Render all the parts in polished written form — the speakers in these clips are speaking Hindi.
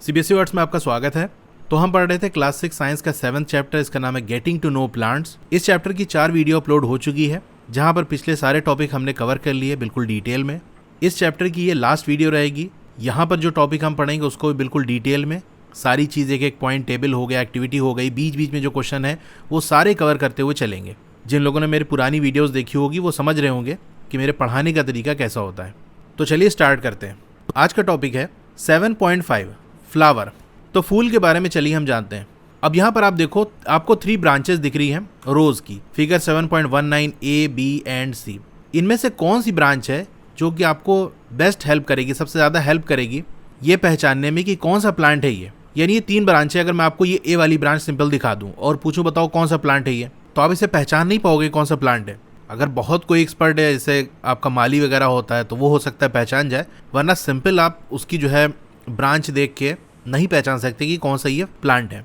सीबीएसई वर्ड्स में आपका स्वागत है। तो हम पढ़ रहे थे क्लास 6 साइंस का 7th चैप्टर, इसका नाम है गेटिंग टू नो प्लांट्स। इस चैप्टर की 4 वीडियो अपलोड हो चुकी है, जहां पर पिछले सारे टॉपिक हमने कवर कर लिए बिल्कुल डिटेल में। इस चैप्टर की ये लास्ट वीडियो रहेगी। यहाँ पर जो टॉपिक हम पढ़ेंगे उसको भी बिल्कुल डिटेल में, सारी चीज़ एक एक पॉइंट, टेबल हो गया, एक्टिविटी हो गई, बीच बीच में जो क्वेश्चन है वो सारे कवर करते हुए चलेंगे। जिन लोगों ने मेरी पुरानी वीडियोस देखी होगी वो समझ रहे होंगे कि मेरे पढ़ाने का तरीका कैसा होता है। तो चलिए स्टार्ट करते हैं। आज का टॉपिक है 7.5 फ्लावर। तो फूल के बारे में चलिए हम जानते हैं। अब यहाँ पर आप देखो, आपको 3 ब्रांचेस दिख रही हैं रोज की, figure 7.19 A, B and C। इनमें से कौन सी ब्रांच है जो कि आपको बेस्ट हेल्प करेगी, सबसे ज़्यादा हेल्प करेगी ये पहचानने में कि कौन सा प्लांट है ये। यानी ये 3 ब्रांच है। अगर मैं आपको ये A वाली ब्रांच सिंपल दिखा दूँ और पूछूं बताओ कौन सा प्लांट है ये, तो आप इसे पहचान नहीं पाओगे कौन सा प्लांट है। अगर बहुत कोई एक्सपर्ट है, जैसे आपका माली वगैरह होता है, तो वो हो सकता है पहचान जाए, वरना सिंपल आप उसकी जो है ब्रांच देख के नहीं पहचान सकते कि कौन सा ये प्लांट है।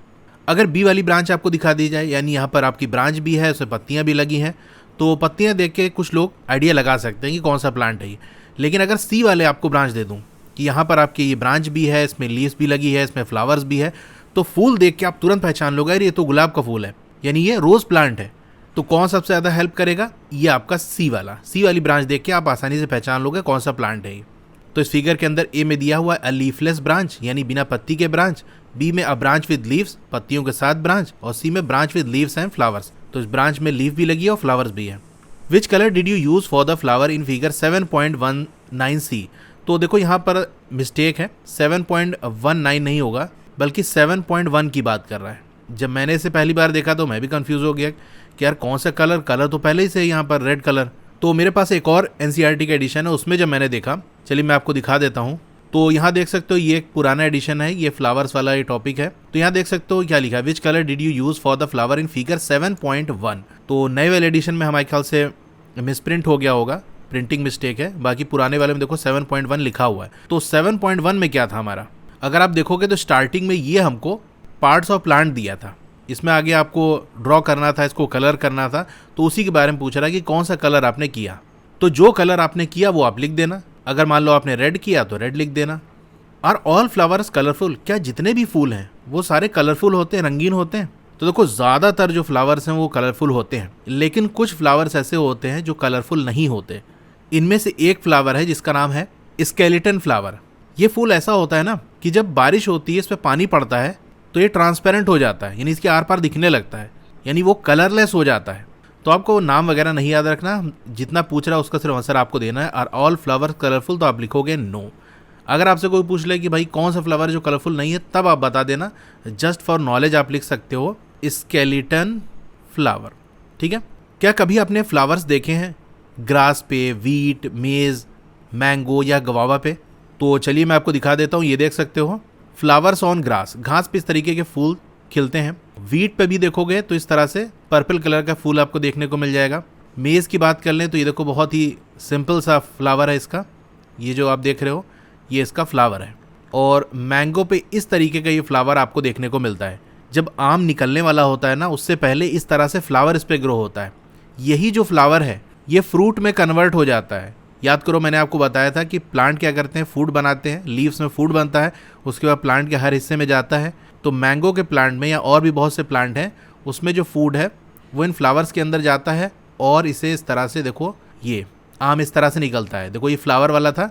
अगर बी वाली ब्रांच आपको दिखा दी जाए, यानी यहाँ पर आपकी ब्रांच भी है, उसमें पत्तियाँ भी लगी हैं, तो पत्तियाँ देख के कुछ लोग आइडिया लगा सकते हैं कि कौन सा प्लांट है ये। लेकिन अगर सी वाले आपको ब्रांच दे दूँ कि यहाँ पर आपकी ये ब्रांच भी है, इसमें लीव्स भी लगी है, इसमें फ्लावर्स भी है, तो फूल देख के आप तुरंत पहचान लोगे यार ये तो गुलाब का फूल है, यानी ये रोज़ प्लांट है। तो कौन सबसे ज़्यादा हेल्प करेगा? ये आपका सी वाली ब्रांच देख के आप आसानी से पहचान लोगे कौन सा प्लांट है ये। तो इस फिगर के अंदर ए में दिया हुआ है अ लीफलेस ब्रांच, यानी बिना पत्ती के ब्रांच। बी में अ ब्रांच विद लीव्स, पत्तियों के साथ ब्रांच। और सी में branch with leaves and flowers, तो इस ब्रांच में लीफ भी लगी है और फ्लावर्स भी है। Which colour did you use for the flower in figure 7.19 C? तो देखो यहाँ पर मिस्टेक है, 7.19 नहीं होगा बल्कि 7.1 की बात कर रहा है। जब मैंने इसे पहली बार देखा तो मैं भी कंफ्यूज हो गया कि यार कौन सा कलर तो पहले ही से यहाँ पर रेड कलर। तो मेरे पास एक और एनसीईआरटी का एडिशन है, उसमें जब मैंने देखा, चलिए मैं आपको दिखा देता हूँ। तो यहाँ देख सकते हो ये एक पुराना एडिशन है, ये फ्लावर्स वाला ये टॉपिक है। तो यहाँ देख सकते हो क्या लिखा है, which colour did you use for the flower in figure 7.1। तो नए वाले एडिशन में हमारे ख्याल से मिसप्रिंट हो गया होगा, प्रिंटिंग मिस्टेक है। बाकी पुराने वाले में देखो 7.1 लिखा हुआ है। तो 7.1 में क्या था हमारा, अगर आप देखोगे तो स्टार्टिंग में ये हमको पार्ट्स ऑफ प्लांट दिया था, इसमें आगे आपको ड्रॉ करना था, इसको कलर करना था। तो उसी के बारे में पूछ रहा है कि कौन सा कलर आपने किया। तो जो कलर आपने किया वो आप लिख देना। अगर मान लो आपने रेड किया तो रेड लिख देना। Are all flowers colourful? क्या जितने भी फूल हैं वो सारे कलरफुल होते हैं, रंगीन होते हैं? तो देखो ज़्यादातर जो फ्लावर्स हैं वो कलरफुल होते हैं, लेकिन कुछ फ्लावर्स ऐसे होते हैं जो कलरफुल नहीं होते। इनमें से एक फ्लावर है जिसका नाम है स्केलेटन फ्लावर। ये फूल ऐसा होता है ना कि जब बारिश होती है, इस पर पानी पड़ता है तो ये ट्रांसपेरेंट हो जाता है, यानी इसके आर पार दिखने लगता है, यानी वो कलरलेस हो जाता है। तो आपको नाम वगैरह नहीं याद रखना, जितना पूछ रहा है उसका सिर्फ आंसर आपको देना है। Are all flowers colourful? तो आप लिखोगे नो। अगर आपसे कोई पूछ ले कि भाई कौन सा फ्लावर जो कलरफुल नहीं है, तब आप बता देना, जस्ट फॉर नॉलेज आप लिख सकते हो स्केलेटन फ्लावर। ठीक है। क्या कभी आपने फ्लावर्स देखे हैं ग्रास पे, वीट, मेज, मैंगो या गवावा पे? तो चलिए मैं आपको दिखा देता हूँ। ये देख सकते हो फ्लावर्स ऑन ग्रास, घास पे इस तरीके के फूल खिलते हैं। वीट पे भी देखोगे तो इस तरह से पर्पल कलर का फूल आपको देखने को मिल जाएगा। मेज की बात कर लें तो ये देखो बहुत ही सिंपल सा फ्लावर है इसका, ये जो आप देख रहे हो ये इसका फ्लावर है। और मैंगो पे इस तरीके का ये फ्लावर आपको देखने को मिलता है। जब आम निकलने वाला होता है ना, उससे पहले इस तरह से फ्लावर इस पर ग्रो होता है। यही जो फ्लावर है ये फ्रूट में कन्वर्ट हो जाता है। याद करो मैंने आपको बताया था कि प्लांट क्या करते हैं, फूड बनाते हैं, लीव्स में फूड बनता है, उसके बाद प्लांट के हर हिस्से में जाता है। तो मैंगो के प्लांट में या और भी बहुत से प्लांट हैं, उसमें जो फूड है वो इन फ्लावर्स के अंदर जाता है और इसे इस तरह से देखो, ये आम इस तरह से निकलता है। देखो ये फ्लावर वाला था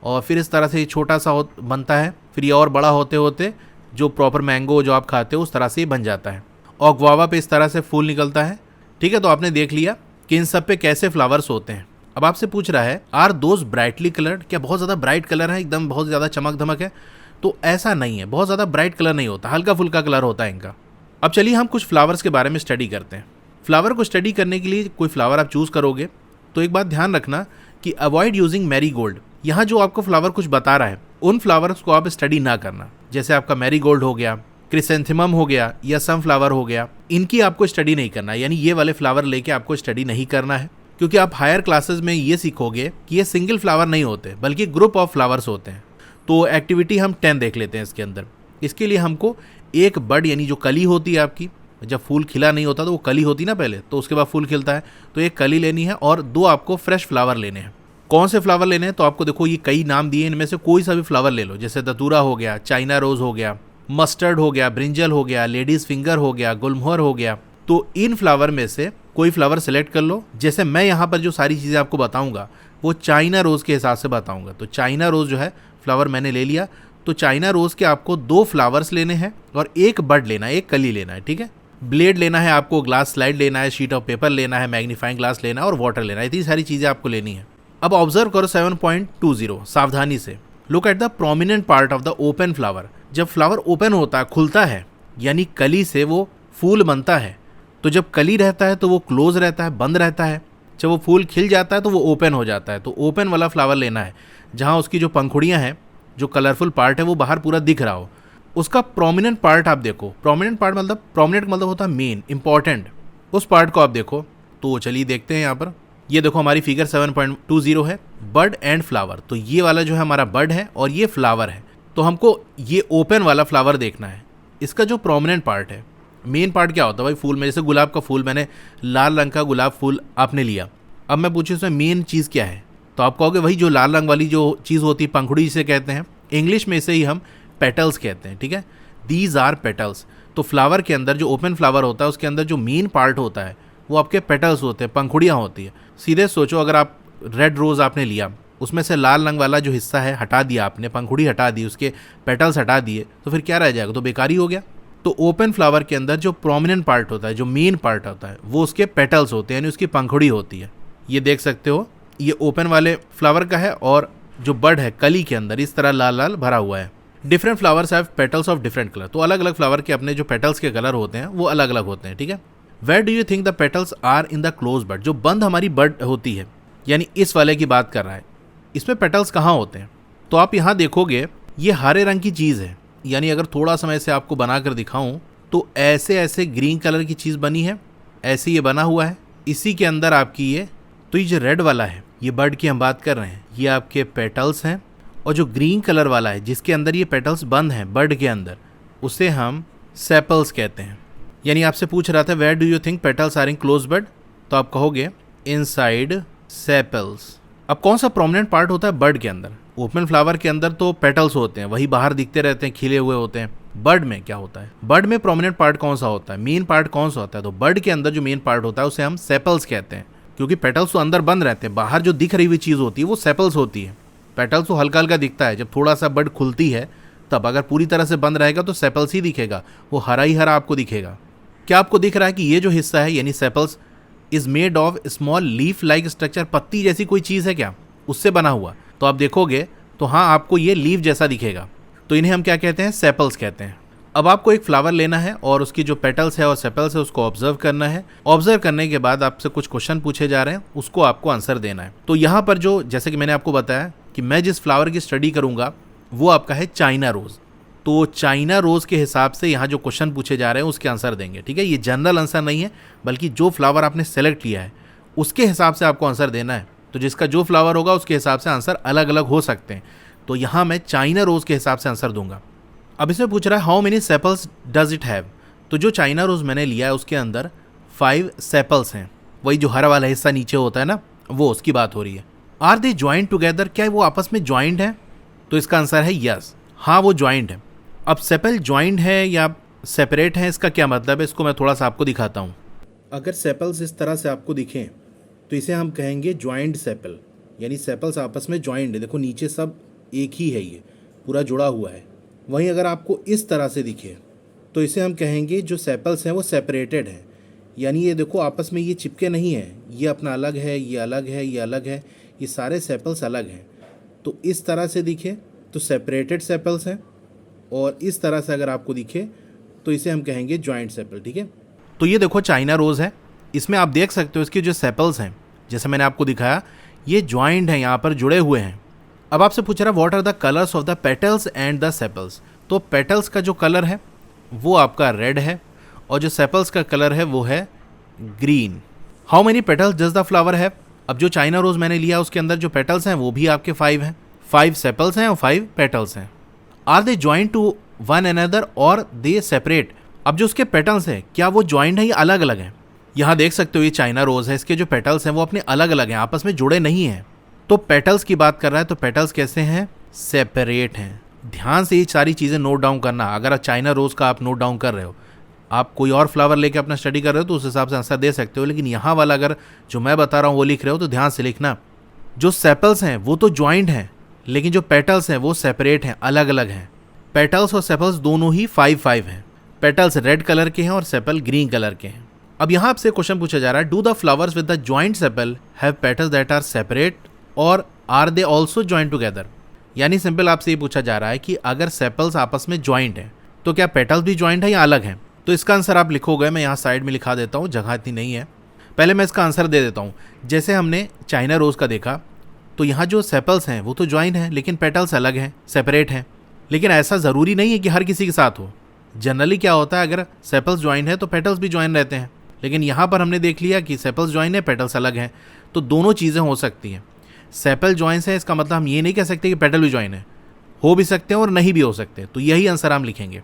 और फिर इस तरह से छोटा सा बनता है, फिर ये और बड़ा होते होते जो प्रॉपर मैंगो जो आप खाते हो उस तरह से ये बन जाता है। और गुआवा पे इस तरह से फूल निकलता है। ठीक है, तो आपने देख लिया कि इन सब पे कैसे फ्लावर्स होते हैं। अब आपसे पूछ रहा है आर दोज ब्राइटली कलर्ड? क्या बहुत ज़्यादा ब्राइट कलर है, एकदम बहुत ज़्यादा चमक धमक है? तो ऐसा नहीं है, बहुत ज़्यादा ब्राइट कलर नहीं होता, हल्का फुल्का कलर होता है इनका। अब चलिए हम कुछ फ्लावर्स के बारे में स्टडी करते हैं। फ्लावर को स्टडी करने के लिए कोई फ्लावर आप चूज़ करोगे तो एक बात ध्यान रखना कि अवॉइड यूजिंग मैरीगोल्ड। यहाँ जो आपको फ्लावर कुछ बता रहा है उन फ्लावर्स को आप स्टडी ना करना। जैसे आपका मैरीगोल्ड हो गया, क्रिसेंथेमम हो गया या सनफ्लावर हो गया, इनकी आपको स्टडी नहीं करना, यानी ये वाले फ्लावर लेके आपको स्टडी नहीं करना है। क्योंकि आप हायर क्लासेस में ये सीखोगे कि ये सिंगल फ्लावर नहीं होते बल्कि ग्रुप ऑफ फ्लावर्स होते हैं। तो एक्टिविटी हम 10 देख लेते हैं इसके अंदर। इसके लिए हमको एक बड, यानी जो कली होती है आपकी, जब फूल खिला नहीं होता तो वो कली होती ना पहले, तो उसके बाद फूल खिलता है, तो एक कली लेनी है और 2 आपको फ्रेश फ्लावर लेने हैं। कौन से फ्लावर लेने हैं, तो आपको देखो ये कई नाम दिए, इनमें से कोई सा भी फ्लावर ले लो, जैसे दतूरा हो गया, चाइना रोज हो गया, मस्टर्ड हो गया, ब्रिंजल हो गया, लेडीज फिंगर हो गया, गुलमोहर हो गया। तो इन फ्लावर में से कोई फ्लावर सेलेक्ट कर लो। जैसे मैं यहाँ पर जो सारी चीज़ें आपको बताऊंगा वो चाइना रोज़ के हिसाब से बताऊंगा। तो चाइना रोज़ जो है फ्लावर मैंने ले लिया। तो चाइना रोज़ के आपको 2 फ्लावर्स लेने हैं और एक बड लेना है, एक कली लेना है, ठीक है। ब्लेड लेना है आपको, ग्लास स्लाइड लेना है, शीट ऑफ पेपर लेना है, मैग्नीफाइंग ग्लास लेना है और वाटर लेना है। इतनी सारी चीज़ें आपको लेनी है। अब ऑब्जर्व करो 7.20, सावधानी से। Look at the prominent part of the open flower. जब फ्लावर ओपन होता है, खुलता है, यानी कली से वो फूल बनता है। तो जब कली रहता है तो वो क्लोज रहता है, बंद रहता है। जब वो फूल खिल जाता है तो वो ओपन हो जाता है। तो ओपन वाला फ्लावर लेना है, जहाँ उसकी जो पंखुड़ियाँ हैं, जो कलरफुल पार्ट है वो बाहर पूरा दिख रहा हो। उसका प्रोमिनेंट पार्ट आप देखो। प्रोमिनेंट पार्ट मतलब, प्रोमिनेंट मतलब होता है मेन, इंपॉर्टेंट। उस पार्ट को आप देखो। तो चलिए देखते हैं यहाँ पर। ये देखो हमारी फिगर 7.20 है, बड एंड फ्लावर। तो ये वाला जो है हमारा बड है और ये फ्लावर है। तो हमको ये ओपन वाला फ्लावर देखना है। इसका जो प्रोमिनेंट पार्ट है, मेन पार्ट क्या होता है भाई फूल में, जैसे गुलाब का फूल, मैंने लाल रंग का गुलाब फूल आपने लिया। अब मैं पूछूँ इसमें मेन चीज़ क्या है, तो आप कहोगे वही जो लाल रंग वाली जो चीज़ होती है, पंखुड़ी जिसे कहते हैं। इंग्लिश में इसे ही हम पेटल्स कहते हैं, ठीक है। These are petals. तो फ्लावर के अंदर जो ओपन फ्लावर होता है उसके अंदर जो मेन पार्ट होता है वो आपके पेटल्स होते हैं, पंखुड़ियाँ होती है। सीधे सोचो, अगर आप रेड रोज़ आपने लिया, उसमें से लाल रंग वाला जो हिस्सा है हटा दिया आपने, पंखुड़ी हटा दी, उसके पेटल्स हटा दिए, तो फिर क्या रह जाएगा, तो बेकार ही हो गया। तो ओपन फ्लावर के अंदर जो प्रोमिनेंट पार्ट होता है, जो मेन पार्ट होता है, वो उसके पेटल्स होते हैं, यानी उसकी पंखुड़ी होती है। ये देख सकते हो, ये ओपन वाले फ्लावर का है और जो बड है कली के अंदर इस तरह लाल लाल भरा हुआ है। Different flowers have petals of different colour. तो अलग अलग फ्लावर के अपने जो पेटल्स के कलर होते हैं वो अलग अलग होते हैं, ठीक है। Where do you think the petals are in the close bud. जो बंद हमारी बड होती है, यानी इस वाले की बात कर रहा है, इसमें पेटल्स कहाँ होते हैं। तो आप यहाँ देखोगे ये हरे रंग की चीज़ है, यानी अगर थोड़ा समय से आपको बनाकर दिखाऊं तो ऐसे ऐसे ग्रीन कलर की चीज़ बनी है, ऐसे ये बना हुआ है। इसी के अंदर आपकी ये, तो ये जो रेड वाला है, ये बर्ड की हम बात कर रहे हैं, ये आपके पेटल्स हैं। और जो ग्रीन कलर वाला है जिसके अंदर ये पेटल्स बंद हैं बर्ड के अंदर, उसे हम सेपल्स कहते हैं। यानी आपसे पूछ रहा था where do you think petals are in close bud, तो आप कहोगे इनसाइड सेपल्स। अब कौन सा प्रोमिनेंट पार्ट होता है बर्ड के अंदर। ओपन फ्लावर के अंदर तो पेटल्स होते हैं, वही बाहर दिखते रहते हैं, खिले हुए होते हैं। बर्ड में क्या होता है, बर्ड में प्रोमिनेंट पार्ट कौन सा होता है, मेन पार्ट कौन सा होता है। तो बर्ड के अंदर जो मेन पार्ट होता है उसे हम सेपल्स कहते हैं, क्योंकि पेटल्स तो अंदर बंद रहते हैं, बाहर जो दिख रही हुई चीज़ होती है वो सेपल्स होती है। पेटल्स तो हल्का हल्का दिखता है, जब थोड़ा सा बर्ड खुलती है तब। अगर पूरी तरह से बंद रहेगा तो सेपल्स ही दिखेगा, वो हरा ही हरा आपको दिखेगा। क्या आपको दिख रहा है कि ये जो हिस्सा है यानी sepals is made of small leaf like structure. पत्ती जैसी कोई चीज़ है क्या, उससे बना हुआ। तो आप देखोगे तो हाँ, आपको ये लीफ जैसा दिखेगा। तो इन्हें हम क्या कहते हैं, सेपल्स कहते हैं। अब आपको एक फ्लावर लेना है और उसकी जो पेटल्स है और सेपल्स है उसको ऑब्जर्व करना है। ऑब्जर्व करने के बाद आपसे कुछ क्वेश्चन पूछे जा रहे हैं, उसको आपको आंसर देना है। तो यहाँ पर जो, जैसे कि मैंने आपको बताया कि मैं जिस फ्लावर की स्टडी करूँगा वो आपका है चाइना रोज़। तो चाइना रोज़ के हिसाब से यहाँ जो क्वेश्चन पूछे जा रहे हैं उसके आंसर देंगे, ठीक है। ये जनरल आंसर नहीं है, बल्कि जो फ्लावर आपने सेलेक्ट किया है उसके हिसाब से आपको आंसर देना है। तो जिसका जो फ्लावर होगा उसके हिसाब से आंसर अलग अलग हो सकते हैं। तो यहाँ मैं चाइना रोज़ के हिसाब से आंसर दूंगा। अब इसमें पूछ रहा है how many sepals does it have. तो जो चाइना रोज़ मैंने लिया है उसके अंदर 5 सेपल्स हैं। वही जो हरा वाला हिस्सा नीचे होता है ना, वो उसकी बात हो रही है। आर दे ज्वाइंट टुगेदर, क्या वो आपस में ज्वाइंट है। तो इसका आंसर है यस, हाँ वो ज्वाइंट है। अब सेपल ज्वाइंट है या सेपरेट है, इसका क्या मतलब है, इसको मैं थोड़ा सा आपको दिखाता हूँ। अगर सेपल्स इस तरह से आपको दिखें तो इसे हम कहेंगे ज्वाइंट सेपल, यानी सेपल्स आपस में ज्वाइंट है। देखो नीचे सब एक ही है, ये पूरा जुड़ा हुआ है। वहीं अगर आपको इस तरह से दिखे तो इसे हम कहेंगे जो सेपल्स हैं वो सेपरेटेड हैं, यानी ये देखो आपस में ये चिपके नहीं हैं, ये अपना अलग है, ये अलग है, ये अलग है, ये सारे सेपल्स अलग हैं। तो इस तरह से दिखे तो सेपरेटेड सेपल्स हैं, और इस तरह से अगर आपको दिखे तो इसे हम कहेंगे ज्वाइंट सेपल, ठीक है। तो ये देखो चाइना रोज़ है, इसमें आप देख सकते हो इसके जो सेपल्स हैं जैसे मैंने आपको दिखाया ये ज्वाइंट हैं, यहाँ पर जुड़े हुए हैं। अब आपसे पूछ रहा है what are the colours of the petals and the sepals. तो पेटल्स का जो कलर है वो आपका रेड है और जो सेपल्स का कलर है वो है green. How many petals does the flower have. अब जो चाइना रोज़ मैंने लिया उसके अंदर जो पेटल्स हैं वो भी आपके 5 हैं, 5 सेपल्स हैं और 5 पेटल्स हैं। Are they joint to one another और दे सेपरेट। अब जो उसके पेटल्स हैं क्या वो ज्वाइंट है या अलग अलग हैं। यहाँ देख सकते हो ये चाइना रोज़ है, इसके जो पेटल्स हैं वो अपने अलग अलग हैं, आपस में जुड़े नहीं हैं। तो पेटल्स की बात कर रहा है, तो पेटल्स कैसे हैं? सेपरेट हैं। ध्यान से ये सारी चीज़ें नोट डाउन करना। अगर चाइना रोज़ का आप नोट डाउन कर रहे हो, आप कोई और फ्लावर लेके अपना स्टडी कर रहे हो तो उस हिसाब से आंसर दे सकते हो, लेकिन यहाँ वाला अगर जो मैं बता रहा हूँ वो लिख रहे हो तो ध्यान से लिखना। जो सेपल्स हैं वो तो ज्वाइंट हैं, लेकिन जो पेटल्स हैं वो सेपरेट हैं, अलग अलग हैं। पेटल्स और सेपल्स दोनों ही 5-5 हैं। पेटल्स रेड कलर के हैं और सेपल ग्रीन कलर के हैं। अब यहाँ आपसे क्वेश्चन पूछा जा रहा है, do the flowers with the joint sepal have petals that are separate or are they also joint together? यानी सिंपल आपसे ये पूछा जा रहा है कि अगर सेपल्स आपस में ज्वाइंट हैं तो क्या पेटल्स भी ज्वाइंट है या अलग हैं? तो इसका आंसर आप लिखोगे, मैं यहाँ साइड में लिखा देता हूँ, जगह इतनी नहीं है। पहले मैं इसका आंसर दे देता हूँ। जैसे हमने चाइना रोज़ का देखा तो यहाँ जो सेपल्स हैं वो तो ज्वाइंट हैं, लेकिन पेटल्स अलग हैं, सेपरेट हैं। लेकिन ऐसा ज़रूरी नहीं है कि हर किसी के साथ हो। जनरली क्या होता है, अगर सेपल्स ज्वाइंट है तो पेटल्स भी ज्वाइंट रहते हैं, लेकिन यहाँ पर हमने देख लिया कि सेपल्स ज्वाइंट है, पेटल्स अलग हैं, तो दोनों चीज़ें हो सकती हैं। सेपल ज्वाइंट्स है, इसका मतलब हम ये नहीं कह सकते कि पेटल भी ज्वाइन है, हो भी सकते हैं और नहीं भी हो सकते। तो यही आंसर हम लिखेंगे।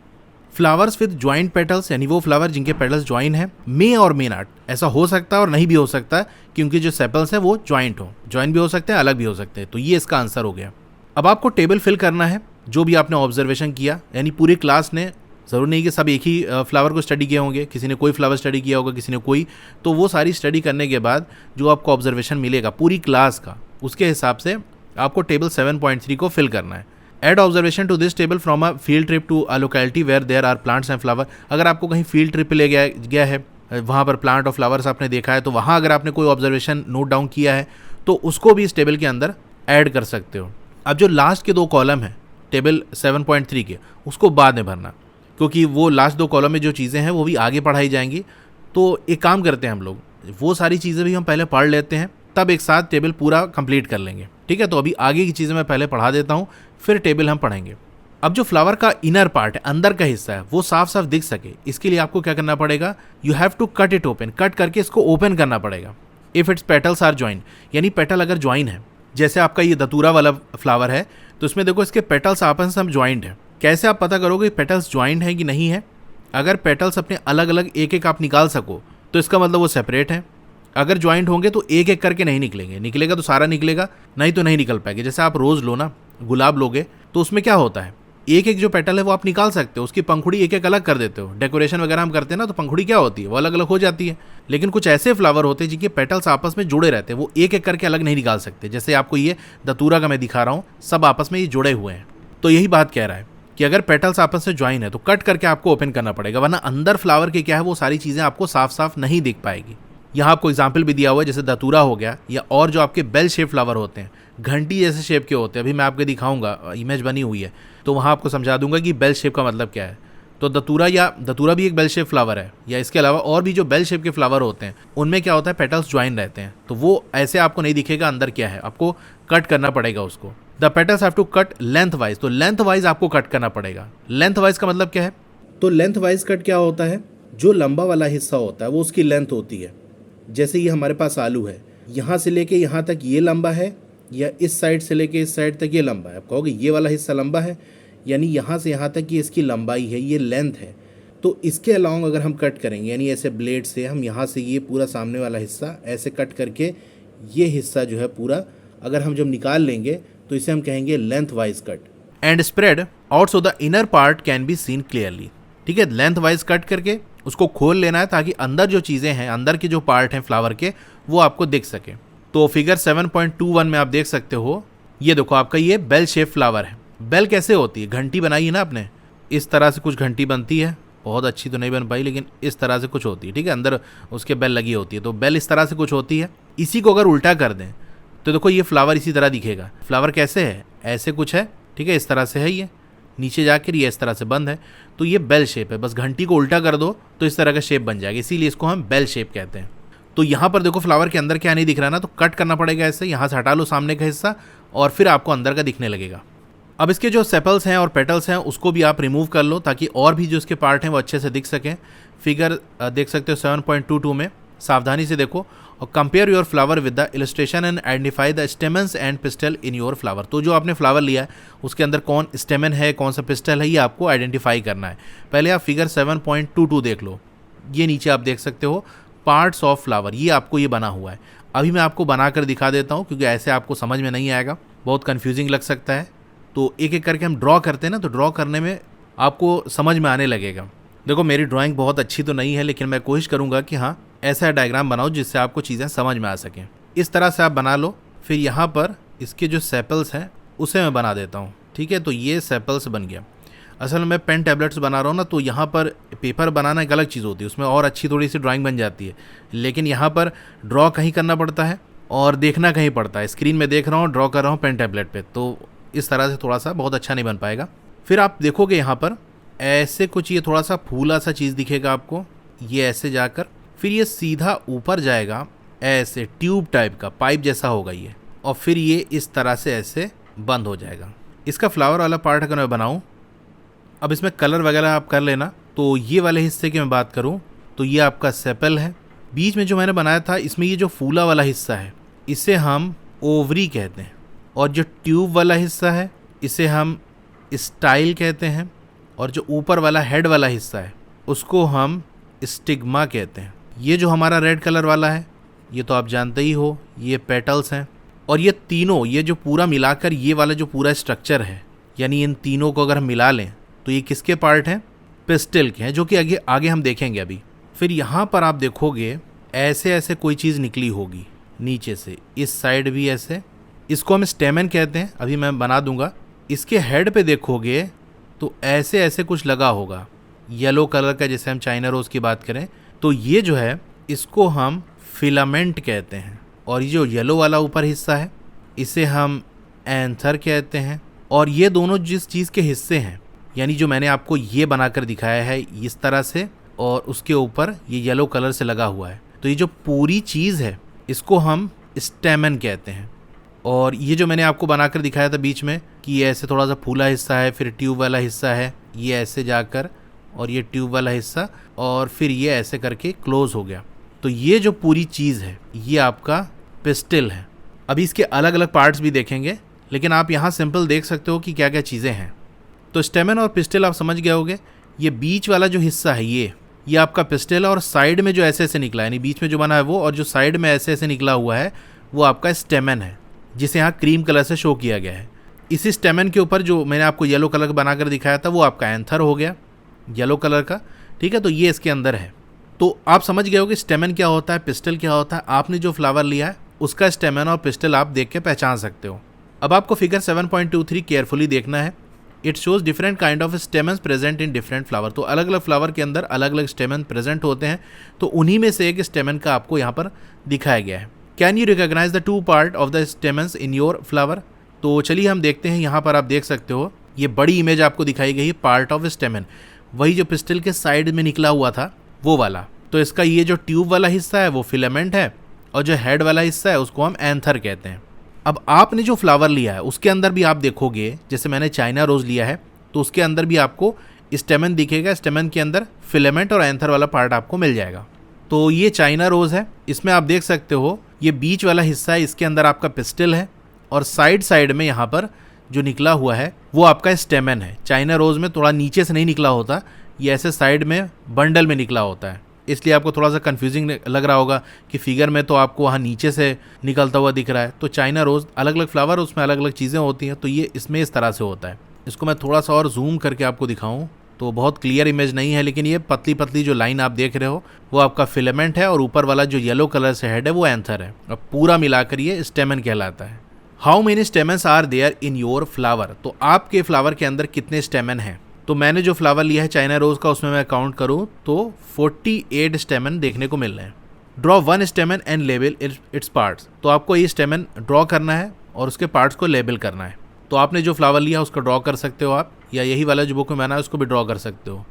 फ्लावर्स विद ज्वाइंट पेटल्स, यानी वो फ्लावर जिनके पेटल्स ज्वाइन है, मे और मे नॉट, ऐसा हो सकता है और नहीं भी हो सकता है, क्योंकि जो सेपल्स हैं वो ज्वाइंट हो, ज्वाइन भी हो सकते हैं, अलग भी हो सकते हैं। तो ये इसका आंसर हो गया। अब आपको टेबल फिल करना है जो भी आपने ऑब्जर्वेशन किया, यानी पूरी क्लास ने, ज़रूर नहीं कि सब एक ही फ्लावर को स्टडी किए होंगे, किसी ने कोई फ्लावर स्टडी किया होगा, किसी ने कोई, तो वो सारी स्टडी करने के बाद जो आपको ऑब्जर्वेशन मिलेगा पूरी क्लास का, उसके हिसाब से आपको टेबल 7.3 को फिल करना है। Add observation to this table from a field trip to a locality where there are plants and flower. अगर आपको कहीं फील्ड ट्रिप पे ले गया है, वहाँ पर प्लांट और फ्लावर्स आपने देखा है, तो वहाँ अगर आपने कोई ऑब्जर्वेशन नोट डाउन किया है तो उसको भी इस टेबल के अंदर ऐड कर सकते हो। अब जो लास्ट के 2 कॉलम हैं टेबल 7.3 के, उसको बाद में भरना, क्योंकि वो लास्ट 2 कॉलम में जो चीज़ें हैं वो भी आगे पढ़ाई जाएंगी। तो एक काम करते हैं हम लोग, वो सारी चीज़ें भी हम पहले पढ़ लेते हैं, तब एक साथ टेबल पूरा कंप्लीट कर लेंगे, ठीक है? तो अभी आगे की चीज़ें मैं पहले पढ़ा देता हूँ, फिर टेबल हम पढ़ेंगे। अब जो फ्लावर का इनर पार्ट है, अंदर का हिस्सा है, वो साफ साफ दिख सके, इसके लिए आपको क्या करना पड़ेगा, you have to cut it open, cut करके इसको ओपन करना पड़ेगा। If its petals are join, यानी पेटल अगर ज्वाइन है, जैसे आपका ये दतूरा वाला फ्लावर है, तो इसमें देखो इसके पेटल्स आपस में ज्वाइंट है। कैसे आप पता करोगे पेटल्स ज्वाइंट है कि नहीं है? अगर पेटल्स अपने अलग अलग एक एक आप निकाल सको तो इसका मतलब वो सेपरेट है। अगर ज्वाइंट होंगे तो एक एक करके नहीं निकलेंगे, निकलेगा तो सारा निकलेगा, नहीं तो नहीं निकल पाएगा। जैसे आप रोज़ लो ना, गुलाब लोगे तो उसमें क्या होता है, एक एक जो पेटल है वो आप निकाल सकते हो, उसकी पंखुड़ी एक एक अलग कर देते हो। डेकोरेशन वगैरह हम करते हैं ना, तो पंखुड़ी क्या होती है, वो अलग अलग हो जाती है। लेकिन कुछ ऐसे फ्लावर होते हैं जिनके पेटल्स आपस में जुड़े रहते हैं, वो एक एक करके अलग नहीं निकाल सकते। जैसे आपको ये दतूरा का मैं दिखा रहा हूँ, सब आपस में ये जुड़े हुए हैं। तो यही बात कह रहा है कि अगर पेटल्स आपस में ज्वाइन है तो कट करके आपको ओपन करना पड़ेगा, वरना अंदर फ्लावर के क्या है वो सारी चीज़ें आपको साफ साफ नहीं दिख पाएगी। यहाँ आपको एग्जाम्पल भी दिया हुआ है, जैसे दतूरा हो गया, या और जो आपके बेल शेप फ्लावर होते हैं, घंटी जैसे शेप के होते हैं। अभी मैं आपको दिखाऊंगा, इमेज बनी हुई है, तो वहाँ आपको समझा दूंगा कि बेल शेप का मतलब क्या है। तो दतूरा भी एक बेल शेप फ्लावर है, या इसके अलावा और भी जो बेल शेप के फ्लावर होते हैं उनमें क्या होता है, पेटल्स ज्वाइन रहते हैं। तो वो ऐसे आपको नहीं दिखेगा अंदर क्या है, आपको कट करना पड़ेगा उसको। The petals have to cut lengthwise, तो लेंथ वाइज आपको कट करना पड़ेगा। लेंथ वाइज का मतलब क्या है, तो लेंथ वाइज कट क्या होता है, जो लंबा वाला हिस्सा होता है वो उसकी लेंथ होती है। जैसे ये हमारे पास आलू है, यहाँ से लेके यहाँ तक ये लंबा है, या इस साइड से लेके इस साइड तक ये लंबा है। आप कहोगे ये वाला हिस्सा लंबा है, यानी यहाँ से यहाँ तक ये इसकी लंबाई है, ये लेंथ है। तो इसके अलाउंग अगर हम कट करेंगे, यानी ऐसे ब्लेड से हम यहाँ से ये पूरा सामने वाला हिस्सा ऐसे कट करके ये हिस्सा जो है पूरा अगर हम जब निकाल लेंगे तो इसे हम कहेंगे length wise cut. And spread out so the inner part can be seen clearly. ठीक है, लेंथ वाइज कट करके उसको खोल लेना है ताकि अंदर जो चीज़ें हैं, अंदर के जो पार्ट हैं फ्लावर के, वो आपको दिख सके। तो फिगर 7.21 में आप देख सकते हो, ये देखो आपका ये बेल शेप फ्लावर है। बेल कैसे होती है, घंटी बनाई है ना आपने, इस तरह से कुछ घंटी बनती है, बहुत अच्छी तो नहीं बन पाई लेकिन इस तरह से कुछ होती है। ठीक है, अंदर उसके बेल लगी होती है, तो बेल इस तरह से कुछ होती है। इसी को अगर उल्टा कर दें तो देखो ये फ्लावर इसी तरह दिखेगा। फ्लावर कैसे है, ऐसे कुछ है, ठीक है, इस तरह से है, ये नीचे जाकर ये इस तरह से बंद है, तो ये बेल शेप है। बस घंटी को उल्टा कर दो तो इस तरह का शेप बन जाएगा, इसीलिए इसको हम बेल शेप कहते हैं। तो यहाँ पर देखो फ्लावर के अंदर क्या नहीं दिख रहा ना, तो कट करना पड़ेगा ऐसे, यहाँ से हटा लो सामने का हिस्सा और फिर आपको अंदर का दिखने लगेगा। अब इसके जो सेपल्स हैं और पेटल्स हैं उसको भी आप रिमूव कर लो ताकि और भी जो इसके पार्ट हैं वो अच्छे से दिख सकें। फिगर देख सकते हो 7.22 में, सावधानी से देखो और compare your flower with the illustration and identify the stamens and pistol in your flower. तो जो आपने फ्लावर लिया है उसके अंदर कौन स्टेमन है, कौन सा पिस्टल है, ये आपको आइडेंटिफाई करना है। पहले आप फिगर 7.22 देख लो, ये नीचे आप देख सकते हो पार्ट्स ऑफ फ्लावर, ये आपको ये बना हुआ है। अभी मैं आपको बना कर दिखा देता हूँ, क्योंकि ऐसे आपको समझ में नहीं आएगा, बहुत कन्फ्यूजिंग लग सकता है। तो एक एक करके हम ड्रॉ करते हैं ना, तो ड्रॉ करने में आपको समझ में आने लगेगा। देखो मेरी ड्राइंग बहुत अच्छी तो नहीं है, लेकिन मैं कोशिश करूँगा कि हाँ ऐसा डायग्राम बनाओ जिससे आपको चीज़ें समझ में आ सकें। इस तरह से आप बना लो। फिर यहाँ पर इसके जो सेपल्स हैं उसे मैं बना देता हूँ, ठीक है। तो ये सेपल्स बन गया। असल में मैं पेन टैबलेट्स बना रहा हूँ ना, तो यहाँ पर पेपर बनाना एक अलग चीज़ होती है, उसमें और अच्छी थोड़ी सी ड्राइंग बन जाती है। लेकिन यहाँ पर ड्रॉ कहीं करना पड़ता है और देखना कहीं पड़ता है। स्क्रीन में देख रहा हूँ, ड्रॉ कर रहा हूँ पेन टैबलेट पे, तो इस तरह से थोड़ा सा बहुत अच्छा नहीं बन पाएगा। फिर आप देखोगे यहाँ पर ऐसे कुछ ये थोड़ा सा फूला सा चीज़ दिखेगा आपको, ये ऐसे जाकर फिर ये सीधा ऊपर जाएगा, ऐसे ट्यूब टाइप का पाइप जैसा होगा ये, और फिर ये इस तरह से ऐसे बंद हो जाएगा। इसका फ्लावर वाला पार्ट अगर मैं बनाऊँ, अब इसमें कलर वगैरह आप कर लेना। तो ये वाले हिस्से की मैं बात करूँ तो ये आपका सेपल है। बीच में जो मैंने बनाया था इसमें ये जो फूला वाला हिस्सा है इसे हम ओवरी कहते हैं, और जो ट्यूब वाला हिस्सा है इसे हम स्टाइल कहते हैं, और जो ऊपर वाला हेड वाला हिस्सा है उसको हम स्टिग्मा कहते हैं। ये जो हमारा रेड कलर वाला है ये तो आप जानते ही हो, ये पेटल्स हैं। और ये तीनों, ये जो पूरा मिलाकर ये वाला जो पूरा स्ट्रक्चर है, यानी इन तीनों को अगर हम मिला लें तो ये किसके पार्ट हैं? पिस्टल के हैं, जो कि आगे आगे हम देखेंगे अभी। फिर यहाँ पर आप देखोगे ऐसे ऐसे कोई चीज़ निकली होगी नीचे से, इस साइड भी ऐसे, इसको हम स्टेमन कहते हैं, अभी मैं बना दूंगा। इसके हेड पे देखोगे तो ऐसे ऐसे कुछ लगा होगा येलो कलर का, जैसे हम चाइना रोज़ की बात करें तो ये जो है इसको हम फिलामेंट कहते हैं। और ये जो येलो वाला ऊपर हिस्सा है इसे हम एंथर कहते हैं। और ये दोनों जिस चीज़ के हिस्से हैं, यानी जो मैंने आपको ये बनाकर दिखाया है इस तरह से, और उसके ऊपर ये येलो कलर से लगा हुआ है, तो ये जो पूरी चीज़ है इसको हम स्टेमन कहते हैं। और ये जो मैंने आपको बनाकर दिखाया था बीच में कि ये ऐसे थोड़ा सा फूला हिस्सा है, फिर ट्यूब वाला हिस्सा है, ये ऐसे जाकर, और ये ट्यूब वाला हिस्सा, और फिर ये ऐसे करके क्लोज हो गया। तो ये जो पूरी चीज़ है ये आपका पिस्टल है। अभी इसके अलग अलग पार्ट्स भी देखेंगे, लेकिन आप यहाँ सिंपल देख सकते हो कि क्या क्या चीज़ें हैं। तो स्टेमन और पिस्टल आप समझ गए होगे। ये बीच वाला जो हिस्सा है ये आपका पिस्टल है, और साइड में जो ऐसे ऐसे निकला है, यानी बीच में जो बना है वो, और जो साइड में ऐसे ऐसे निकला हुआ है वो आपका स्टेमन है, जिसे यहाँ क्रीम कलर से शो किया गया है। इसी स्टेमन के ऊपर जो मैंने आपको येलो कलर का बनाकर दिखाया था वो आपका एंथर हो गया येलो कलर का, ठीक है। तो ये इसके अंदर है। तो आप समझ गए हो कि स्टेमन क्या होता है, पिस्टल क्या होता है। आपने जो फ्लावर लिया है उसका स्टेमन और पिस्टल आप देख के पहचान सकते हो। अब आपको फिगर 7.23 केयरफुली देखना है। It shows different kind of stamens present in different flower. तो अलग अलग फ्लावर के अंदर अलग अलग स्टेमन प्रेजेंट होते हैं, तो उन्हीं में से एक स्टेमन का आपको यहाँ पर दिखाया गया है। Can you recognise the two part of the stamens in your flower? तो चलिए हम देखते हैं। यहाँ पर आप देख सकते हो ये बड़ी इमेज आपको दिखाई गई है पार्ट ऑफ स्टेमन, वही जो पिस्टल के साइड में निकला हुआ था वो वाला। तो इसका ये जो ट्यूब वाला हिस्सा है वो फिलामेंट है, और जो हेड वाला हिस्सा है उसको हम एंथर कहते हैं। अब आपने जो फ्लावर लिया है उसके अंदर भी आप देखोगे, जैसे मैंने चाइना रोज़ लिया है तो उसके अंदर भी आपको स्टेमन दिखेगा। स्टेमन के अंदर फिलामेंट और एंथर वाला पार्ट आपको मिल जाएगा। तो ये चाइना रोज़ है, इसमें आप देख सकते हो ये बीच वाला हिस्सा है, इसके अंदर आपका पिस्टल है, और साइड में यहाँ पर जो निकला हुआ है वो आपका स्टेमन है। चाइना रोज़ में थोड़ा नीचे से नहीं निकला होता, ये ऐसे साइड में बंडल में निकला होता है, इसलिए आपको थोड़ा सा कंफ्यूजिंग लग रहा होगा कि फिगर में तो आपको वहाँ नीचे से निकलता हुआ दिख रहा है। तो चाइना रोज़ अलग अलग फ्लावर, उसमें अलग अलग चीज़ें होती हैं, तो ये इसमें इस तरह से होता है। इसको मैं थोड़ा सा और जूम करके आपको दिखाऊं तो बहुत क्लियर इमेज नहीं है, लेकिन ये पतली पतली जो लाइन आप देख रहे हो वो आपका फिलामेंट है, और ऊपर वाला जो येलो कलर से हेड है वो एंथर है, और पूरा मिलाकर ये स्टेमन कहलाता है। How many stamens are there in your flower? तो आपके फ्लावर के अंदर कितने स्टेमन हैं? तो मैंने जो फ्लावर लिया है चाइना रोज़ का, उसमें मैं काउंट करूँ तो 48 स्टेमन देखने को मिल रहे हैं। Draw one स्टेमन and label its parts. तो आपको ये स्टेमन ड्रॉ करना है और उसके पार्ट्स को लेबल करना है। तो आपने जो फ्लावर लिया उसको ड्रॉ कर सकते हो आप, या यही वाला जो बुक में बना है उसको भी ड्रॉ कर सकते हो।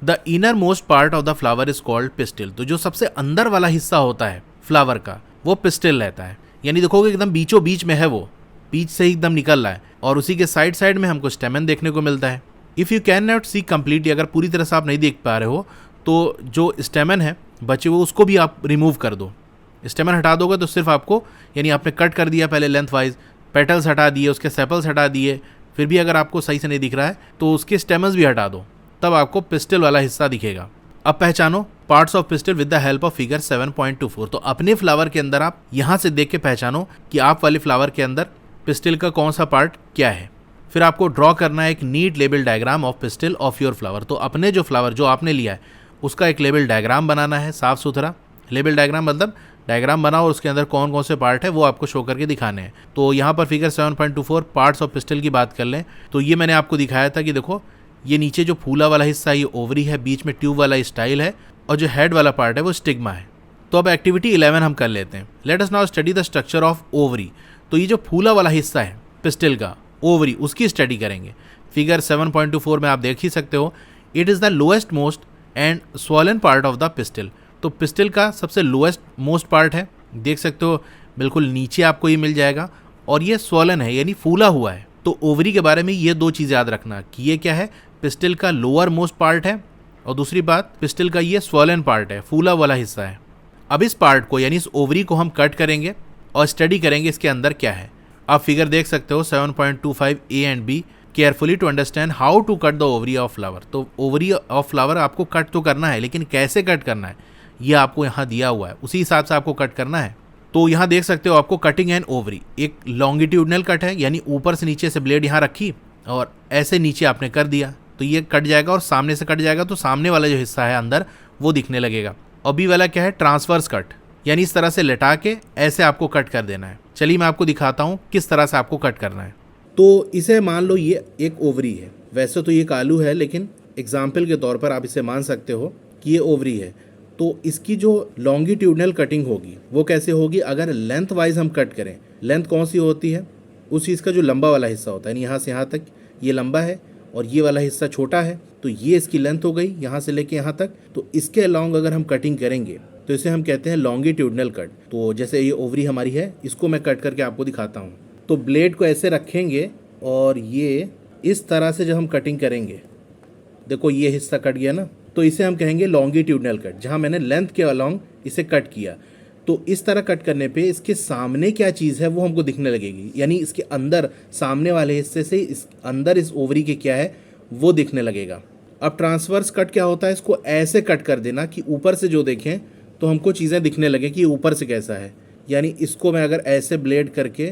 The inner most part of the flower is called pistol. तो जो सबसे अंदर वाला हिस्सा होता है फ्लावर का वो पिस्टल रहता है, यानी देखोगे एकदम बीचों बीच में है, वो बीच से ही एकदम निकल रहा है, और उसी के साइड में हमको स्टेमन देखने को मिलता है। If you can not see completely, अगर पूरी तरह से आप नहीं देख पा रहे हो तो जो स्टेमन है बचे हुए उसको भी आप रिमूव कर दो। स्टेमन हटा दोगे तो सिर्फ आपको, यानी आपने कट कर दिया पहले लेंथ वाइज, पेटल्स हटा दिए, उसके सेपल्स हटा दिए, फिर भी अगर आपको सही से नहीं दिख रहा है तो उसके स्टेमन्स भी हटा दो, तब आपको पिस्टल वाला हिस्सा दिखेगा। अब पहचानो parts of pistil with the help of figure 7.24। तो अपने फ्लावर के अंदर आप यहाँ से देख के पहचानो कि आप वाले फ्लावर के अंदर पिस्टिल का कौन सा पार्ट क्या है। फिर आपको ड्रॉ करना है एक neat label diagram of pistil of your flower. तो अपने जो फ्लावर जो आपने लिया है उसका एक लेबल डायग्राम बनाना है, साफ सुथरा लेबल डायग्राम, मतलब डायग्राम बनाओ और उसके अंदर कौन कौन से पार्ट है वो आपको शो करके दिखाने हैं। तो यहाँ पर फिगर 7.24 पार्ट्स ऑफ पिस्टिल की बात कर लें तो ये मैंने आपको दिखाया था कि देखो ये नीचे जो फूला वाला हिस्सा है ये ओवरी है, बीच में ट्यूब वाला स्टाइल है और जो हेड वाला पार्ट है वो स्टिग्मा है। तो अब एक्टिविटी 11 हम कर लेते हैं। Let us now study the structure of ovary. तो ये जो फूला वाला हिस्सा है पिस्टिल का ओवरी उसकी स्टडी करेंगे। फिगर 7.24 में आप देख ही सकते हो, it is the lowest most and swollen part of the pistil. तो पिस्टिल का सबसे लोएस्ट मोस्ट पार्ट है, देख सकते हो बिल्कुल नीचे आपको ये मिल जाएगा और ये स्वॉलन है यानी फूला हुआ है। तो ओवरी के बारे में ये दो चीज़ याद रखना कि ये क्या है, पिस्टिल का लोअर मोस्ट पार्ट है और दूसरी बात पिस्टिल का ये स्वॉलन पार्ट है, फूला वाला हिस्सा है। अब इस पार्ट को यानी इस ओवरी को हम कट करेंगे और स्टडी करेंगे इसके अंदर क्या है। आप फिगर देख सकते हो 7.25 A and B carefully to understand how to cut the ovary of flower. तो ओवरी ऑफ फ्लावर आपको कट तो करना है लेकिन कैसे कट करना है ये आपको यहाँ दिया हुआ है, उसी हिसाब से आपको कट करना है। तो यहाँ देख सकते हो आपको कटिंग एंड ओवरी, एक लॉन्गिट्यूडनल कट है यानी ऊपर से नीचे से ब्लेड यहाँ रखी और ऐसे नीचे आपने कर दिया तो ये कट जाएगा और सामने से कट जाएगा तो सामने वाला जो हिस्सा है अंदर वो दिखने लगेगा। और बी वाला क्या है, ट्रांसवर्स कट, यानी इस तरह से लटा के ऐसे आपको कट कर देना है। चलिए मैं आपको दिखाता हूँ किस तरह से आपको कट करना है। तो इसे मान लो ये एक ओवरी है, वैसे तो ये एक आलू है लेकिन एग्जाम्पल के तौर पर आप इसे मान सकते हो कि ये ओवरी है। तो इसकी जो लॉन्गिट्यूडनल कटिंग होगी वो कैसे होगी, अगर लेंथ वाइज हम कट करें, लेंथ कौन सी होती है, उस चीज़ का जो लंबा वाला हिस्सा होता है, यानी यहाँ से यहाँ तक ये लंबा है और ये वाला हिस्सा छोटा है, तो ये इसकी लेंथ हो गई यहाँ से लेके यहाँ तक। तो इसके अलोंग अगर हम कटिंग करेंगे तो इसे हम कहते हैं लॉन्गिट्यूडनल कट। तो जैसे ये ओवरी हमारी है, इसको मैं कट करके आपको दिखाता हूँ। तो ब्लेड को ऐसे रखेंगे और ये इस तरह से जब हम कटिंग करेंगे, देखो ये हिस्सा कट गया ना, तो इसे हम कहेंगे लॉन्गिट्यूडनल कट, जहाँ मैंने लेंथ के अलोंग इसे कट किया। तो इस तरह कट करने पे इसके सामने क्या चीज़ है वो हमको दिखने लगेगी, यानी इसके अंदर सामने वाले हिस्से से इस अंदर इस ओवरी के क्या है वो दिखने लगेगा। अब ट्रांसवर्स कट क्या होता है, इसको ऐसे कट कर देना कि ऊपर से जो देखें तो हमको चीज़ें दिखने लगे कि ऊपर से कैसा है। यानी इसको मैं अगर ऐसे ब्लेड करके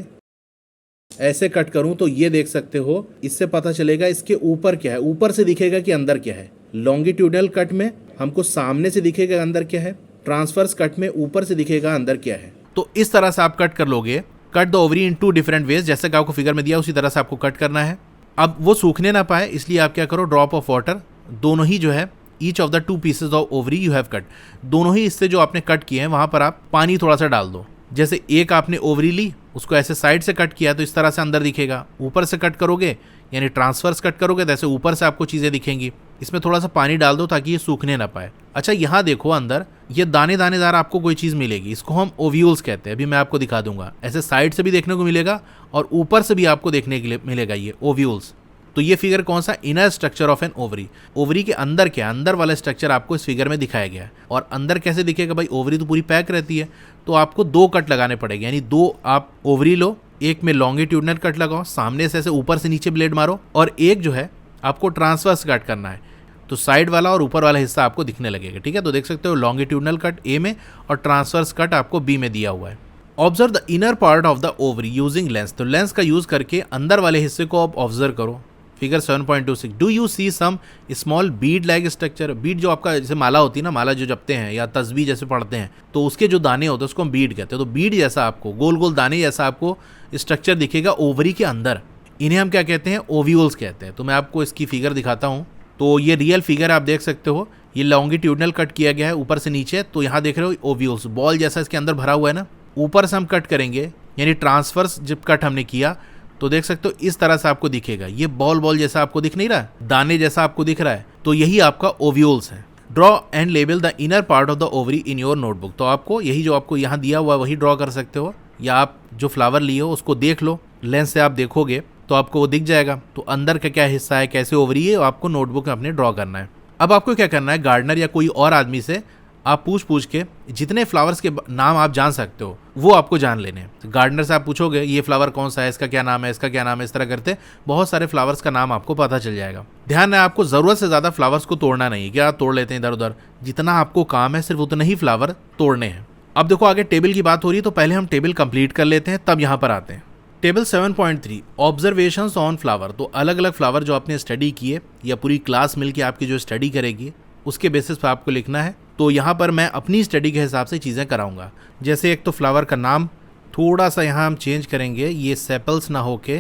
ऐसे कट करूं तो ये देख सकते हो, इससे पता चलेगा इसके ऊपर क्या है, ऊपर से दिखेगा कि अंदर क्या है। लॉन्गिट्यूडनल कट में हमको सामने से दिखेगा अंदर क्या है, ट्रांसवर्स कट में ऊपर से दिखेगा अंदर क्या है। तो इस तरह से आप कट कर लोगे। Cut the ovary in 2 different ways, जैसे कि आपको फिगर में दिया उसी तरह से आपको कट करना है। अब वो सूखने ना पाए इसलिए आप क्या करो, ड्रॉप ऑफ वाटर, दोनों ही जो है each of the 2 pieces of ovary you have cut, दोनों ही इससे जो आपने कट किए हैं वहां पर आप पानी थोड़ा सा डाल दो। जैसे एक आपने ओवरी ली, उसको ऐसे साइड से कट किया तो इस तरह से अंदर दिखेगा। ऊपर से कट करोगे यानी ट्रांसवर्स कट करोगे तो ऐसे ऊपर से आपको चीज़ें दिखेंगी। इसमें थोड़ा सा पानी डाल दो ताकि ये सूखने ना पाए। अच्छा यहाँ देखो अंदर ये दाने दानेदार आपको कोई चीज़ मिलेगी, इसको हम ओव्यूल्स कहते हैं। अभी मैं आपको दिखा दूंगा, ऐसे साइड से भी देखने को मिलेगा और ऊपर से भी आपको देखने के लिए मिलेगा ये ओव्यूल्स। तो ये फिगर कौन सा, inner structure of an ovary. Ovary के अंदर क्या, अंदर वाला स्ट्रक्चर आपको इस फिगर में दिखाया गया है। और अंदर कैसे दिखेगा भाई, ओवरी तो पूरी पैक रहती है, तो आपको 2 कट लगाने पड़ेंगे, यानी 2 आप ओवरी लो, एक में लॉन्गिट्यूडनल कट लगाओ, सामने से ऐसे ऊपर से नीचे ब्लेड मारो, और एक जो है आपको ट्रांसवर्स कट करना है, तो साइड वाला और ऊपर वाला हिस्सा आपको दिखने लगेगा। ठीक है, तो देख सकते हो लॉन्गिट्यूडनल कट ए में और ट्रांसवर्स कट आपको बी में दिया हुआ है। Observe the inner part of the ovary using lens. तो लेंस का यूज करके अंदर वाले हिस्से को आप ऑब्जर्व करो। Figure 7.26, do you see some small bead like structure. Bead जो आपका जैसे माला होती है ना, माला जो जपते हैं या तस्बीह जैसे पढ़ते हैं, तो उसके जो दाने होते हैं उसको हम बीड कहते हैं। तो बीड जैसा आपको गोल गोल दाने जैसा आपको स्ट्रक्चर दिखेगा ओवरी के अंदर, इन्हें हम क्या कहते हैं, ओव्यूल्स कहते हैं। तो मैं आपको इसकी फिगर दिखाता हूँ। तो ये रियल फिगर आप देख सकते हो, ये लॉन्गिट्यूडनल कट किया गया है ऊपर से नीचे। तो यहाँ देख रहे हो ओव्यूल्स, बॉल जैसा इसके अंदर भरा हुआ है ना। ऊपर से हम कट करेंगे यानी ट्रांसवर्स जब कट हमने किया तो देख सकते हो इस तरह से आपको दिखेगा, ये बॉल बॉल जैसा आपको दिख नहीं रहा है, दाने जैसा आपको दिख रहा है, तो यही आपका ओव्यूल्स है। Draw and label the inner part of the ovary in your notebook. तो आपको यही जो आपको यहाँ दिया हुआ है वही ड्रॉ कर सकते हो, या आप जो फ्लावर लिए हो उसको देख लो, लेंस से आप देखोगे तो आपको वो दिख जाएगा। तो अंदर का क्या हिस्सा है, कैसे ओवरी है, आपको नोटबुक में अपने ड्रॉ करना है। अब आपको क्या करना है, गार्डनर या कोई और आदमी से आप पूछ पूछ के जितने फ्लावर्स के नाम आप जान सकते हो वो आपको जान लेने हैं। गार्डनर से आप पूछोगे ये फ्लावर कौन सा है, इसका क्या नाम है, इसका क्या नाम है, इस तरह करते बहुत सारे फ्लावर्स का नाम आपको पता चल जाएगा। ध्यान है आपको ज़रूरत से ज़्यादा फ्लावर्स को तोड़ना नहीं है कि आप तोड़ लेते हैं इधर उधर, जितना आपको काम है सिर्फ उतना ही फ्लावर तोड़ने हैं। अब देखो आगे टेबल की बात हो रही है तो पहले हम टेबल कंप्लीट कर लेते हैं, तब यहाँ पर आते हैं। Table 7.3 observations on flower. तो अलग अलग फ्लावर जो आपने स्टडी किए या पूरी क्लास मिलके आपकी जो स्टडी करेगी उसके बेसिस पर आपको लिखना है। तो यहाँ पर मैं अपनी स्टडी के हिसाब से चीज़ें कराऊंगा। जैसे एक तो फ्लावर का नाम थोड़ा सा यहाँ हम चेंज करेंगे, ये सेपल्स ना होके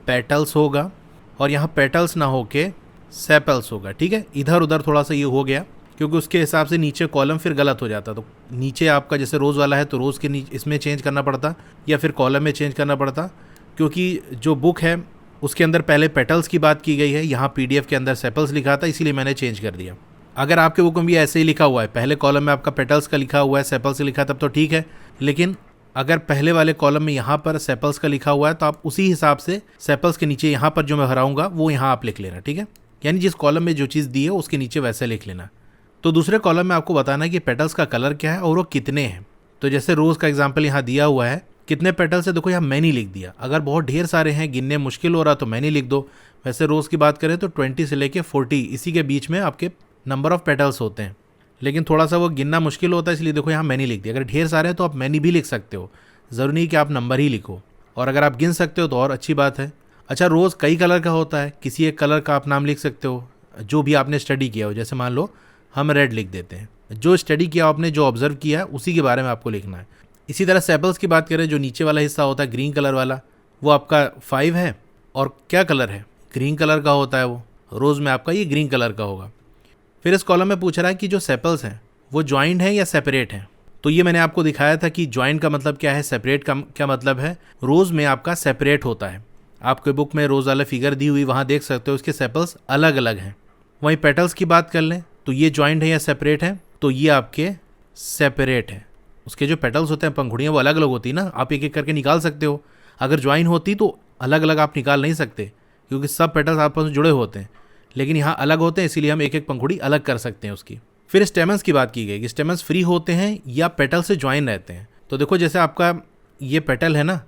पेटल्स होगा और यहाँ पेटल्स ना होके सेपल्स होगा। ठीक है, इधर उधर थोड़ा सा ये हो गया क्योंकि उसके हिसाब से नीचे कॉलम फिर गलत हो जाता। तो नीचे आपका जैसे रोज़ वाला है तो रोज़ के नीचे इसमें चेंज करना पड़ता या फिर कॉलम में चेंज करना पड़ता, क्योंकि जो बुक है उसके अंदर पहले पेटल्स की बात की गई है, यहाँ PDF के अंदर सेपल्स लिखा था, इसीलिए मैंने चेंज कर दिया। अगर आपके बुक में भी ऐसे ही लिखा हुआ है, पहले कॉलम में आपका पेटल्स का लिखा हुआ है, सेपल्स का लिखा तब तो ठीक है, लेकिन अगर पहले वाले कॉलम में यहाँ पर सेपल्स का लिखा हुआ है तो आप उसी हिसाब से सेपल्स के नीचे यहाँ पर जो मैं हराऊंगा वो यहाँ आप लिख लेना। ठीक है, यानी जिस कॉलम में जो चीज़ दी है उसके नीचे वैसे लिख लेना। तो दूसरे कॉलम में आपको बताना है कि पेटल्स का कलर क्या है और वो कितने हैं। तो जैसे रोज़ का एग्जाम्पल यहाँ दिया हुआ है, कितने पेटल्स है देखो यहाँ मैनी लिख दिया। अगर बहुत ढेर सारे हैं, गिनने मुश्किल हो रहा तो मैनी लिख दो। वैसे रोज़ की बात करें तो 20 से लेके 40 इसी के बीच में आपके नंबर ऑफ पेटल्स होते हैं, लेकिन थोड़ा सा वो गिनना मुश्किल होता है, इसलिए देखो यहाँ मैनी लिख दिया। अगर ढेर सारे हैं तो आप मैनी भी लिख सकते हो, ज़रूरी नहीं कि आप नंबर ही लिखो। और अगर आप गिन सकते हो तो और अच्छी बात है। अच्छा, रोज़ कई कलर का होता है, किसी एक कलर का आप नाम लिख सकते हो जो भी आपने स्टडी किया हो। जैसे मान लो हम रेड लिख देते हैं, जो स्टडी किया आपने, जो ऑब्जर्व किया है उसी के बारे में आपको लिखना है। इसी तरह सेपल्स की बात करें, जो नीचे वाला हिस्सा होता है ग्रीन कलर वाला, वो आपका 5 है और क्या कलर है, ग्रीन कलर का होता है वो। रोज़ में आपका ये ग्रीन कलर का होगा। फिर इस कॉलम में पूछ रहा है कि जो सेपल्स हैं वो ज्वाइंट हैं या सेपरेट हैं। तो ये मैंने आपको दिखाया था कि ज्वाइंट का मतलब क्या है, सेपरेट का क्या मतलब है। रोज़ में आपका सेपरेट होता है, आपके बुक में रोज़ वाला फिगर दी हुई वहाँ देख सकते हो, उसके सेपल्स अलग अलग हैं। वहीं पेटल्स की बात कर लें तो ये ज्वाइंट है या सेपरेट है, तो ये आपके सेपरेट है। उसके जो पेटल्स होते हैं, पंखुड़ियाँ, वो अलग अलग होती है ना, आप एक एक करके निकाल सकते हो। अगर ज्वाइन होती तो अलग अलग आप निकाल नहीं सकते, क्योंकि सब पेटल्स आपस में जुड़े होते हैं, लेकिन यहाँ अलग होते हैं, इसीलिए हम एक एक पंखुड़ी अलग कर सकते हैं उसकी। फिर स्टेमन्स की बात की गई कि स्टेमन्स फ्री होते हैं या पेटल से ज्वाइन रहते हैं। तो देखो जैसे आपका ये पेटल है ना,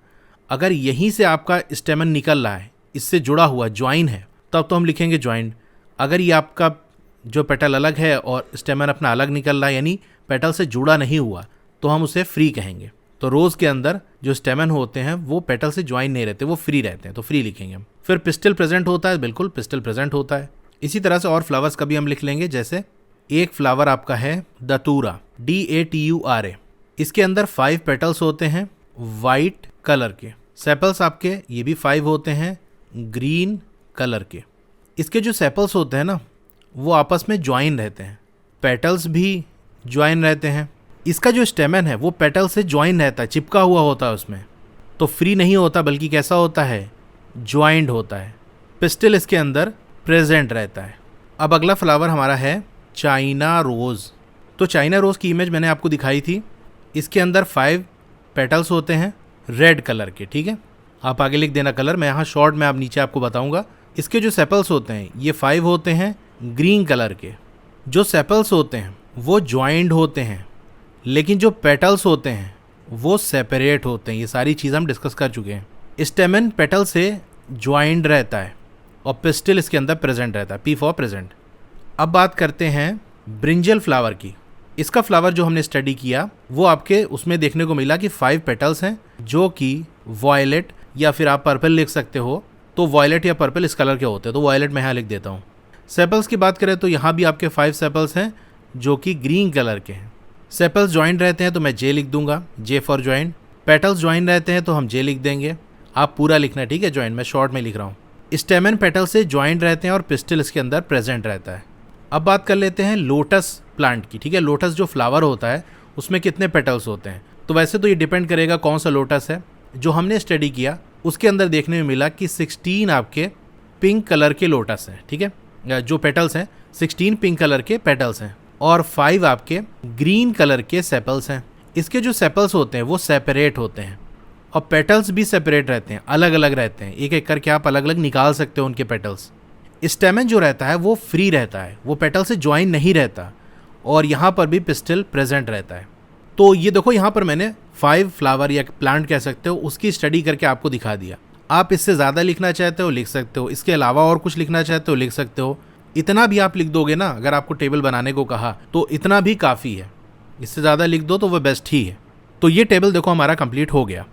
अगर यहीं से आपका स्टेमन निकल रहा है, इससे जुड़ा हुआ ज्वाइन है, तब तो हम लिखेंगे ज्वाइन। अगर ये आपका जो पेटल अलग है और स्टेमन अपना अलग निकल रहा है, यानी पेटल से जुड़ा नहीं हुआ, तो हम उसे फ्री कहेंगे। तो रोज़ के अंदर जो स्टेमन होते हैं वो पेटल से ज्वाइन नहीं रहते, वो फ्री रहते हैं, तो फ्री लिखेंगे हम। फिर पिस्टल प्रेजेंट होता है, बिल्कुल पिस्टल प्रेजेंट होता है। इसी तरह से और फ्लावर्स का भी हम लिख लेंगे। जैसे एक फ्लावर आपका है दतूरा, DATURA, इसके अंदर 5 पेटल्स होते हैं वाइट कलर के। सेपल्स आपके ये भी 5 होते हैं ग्रीन कलर के। इसके जो सेपल्स होते हैं ना, वो आपस में ज्वाइन रहते हैं, पेटल्स भी ज्वाइन रहते हैं। इसका जो स्टेमन है वो पेटल से ज्वाइन रहता है, चिपका हुआ होता है उसमें, तो फ्री नहीं होता, बल्कि कैसा होता है, ज्वाइंट होता है। पिस्टल इसके अंदर प्रेजेंट रहता है। अब अगला फ्लावर हमारा है चाइना रोज़। तो चाइना रोज़ की इमेज मैंने आपको दिखाई थी। इसके अंदर 5 पेटल्स होते हैं रेड कलर के। ठीक है, आप आगे लिख देना कलर, मैं यहाँ शॉर्ट में आप नीचे आपको बताऊँगा। इसके जो सेपल्स होते हैं ये 5 होते हैं ग्रीन कलर के। जो सेपल्स होते हैं वो ज्वाइंट होते हैं, लेकिन जो पेटल्स होते हैं वो सेपरेट होते हैं। ये सारी चीज़ हम डिस्कस कर चुके हैं। स्टेमन पेटल से ज्वाइंट रहता है और पिस्टल इसके अंदर प्रेजेंट रहता है, P फॉर प्रेजेंट। अब बात करते हैं ब्रिंजल फ्लावर की। इसका फ्लावर जो हमने स्टडी किया वो आपके उसमें देखने को मिला कि 5 पेटल्स हैं जो कि वॉयलेट या फिर आप पर्पल लिख सकते हो। तो वॉयलेट या पर्पल इस कलर के होते हैं, तो वॉयलेट मैं यहाँ लिख देता हूँ। सेपल्स की बात करें तो यहाँ भी आपके 5 सेपल्स हैं जो कि ग्रीन कलर के हैं। सेपल्स ज्वाइंट रहते हैं तो मैं J लिख दूंगा, J for joint. Petals joint रहते हैं तो हम J लिख देंगे। आप पूरा लिखना, ठीक है, ज्वाइंट, मैं शॉर्ट में लिख रहा हूँ। स्टेमन पेटल से ज्वाइंट रहते हैं और पिस्टल इसके अंदर प्रेजेंट रहता है। अब बात कर लेते हैं लोटस प्लांट की। ठीक है, लोटस जो फ्लावर होता है उसमें कितने पेटल्स होते हैं। तो वैसे तो ये डिपेंड करेगा कौन सा लोटस है। जो हमने स्टडी किया उसके अंदर देखने में मिला कि 16 आपके पिंक कलर के लोटस हैं। ठीक है, जो पेटल्स हैं 16 पिंक कलर के पेटल्स हैं और 5 आपके ग्रीन कलर के सेपल्स हैं। इसके जो सेपल्स होते हैं वो सेपरेट होते हैं और पेटल्स भी सेपरेट रहते हैं, अलग अलग रहते हैं। एक एक करके आप अलग अलग निकाल सकते हो उनके पेटल्स। स्टेमन जो रहता है वो फ्री रहता है, वो पेटल से ज्वाइन नहीं रहता और यहाँ पर भी पिस्टल प्रेजेंट रहता है। तो ये देखो यहाँ पर मैंने 5 फ्लावर या प्लांट कह सकते हो उसकी स्टडी करके आपको दिखा दिया। आप इससे ज़्यादा लिखना चाहते हो लिख सकते हो, इसके अलावा और कुछ लिखना चाहते हो लिख सकते हो। इतना भी आप लिख दोगे ना, अगर आपको टेबल बनाने को कहा तो इतना भी काफ़ी है, इससे ज़्यादा लिख दो तो वह बेस्ट ही है। तो ये टेबल देखो हमारा कंप्लीट हो गया।